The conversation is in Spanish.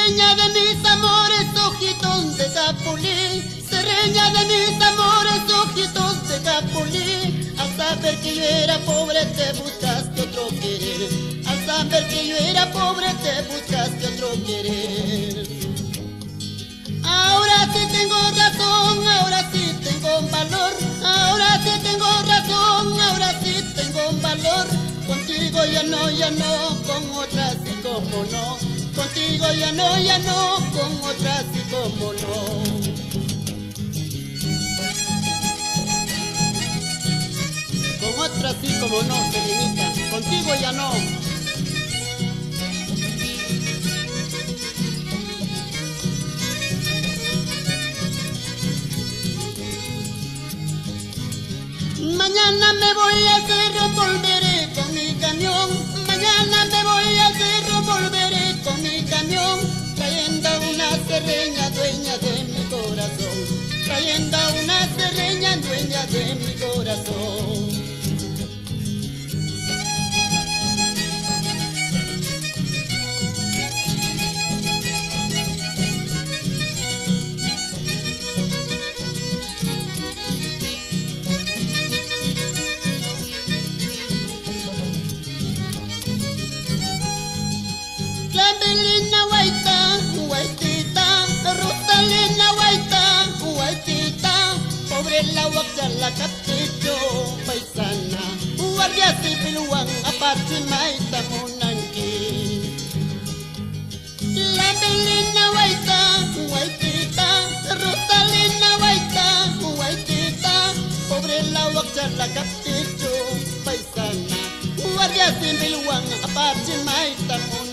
reña de mis amores, ojitos de capulí. Se reña de mis amores, ojitos de capulí. Al saber que yo era pobre te buscaste otro querer. Al saber que yo era pobre te buscaste otro querer. Ahora sí tengo razón, ahora sí tengo valor. Ahora sí tengo razón, ahora sí tengo valor. Contigo ya no, con otras sí como no. Contigo ya no, con otras sí como no. Con otras sí como no, Serenita, contigo ya no. Mañana me voy al cerro, volveré con mi camión. Mañana me voy al cerro, volveré con mi camión. Trayendo una serreña dueña de mi corazón. Trayendo una serreña dueña de mi corazón. Clavelina guaita, guaitita, Rosalina guaita, guaitita, pobre la guacha la capricho paisana, guardia civiluan aparte maita monanqui. Clavelina guaita, guaitita, Rosalina guaita, guaitita, pobre la guacha la capricho paisana, guardia civiluan aparte maita monanqui.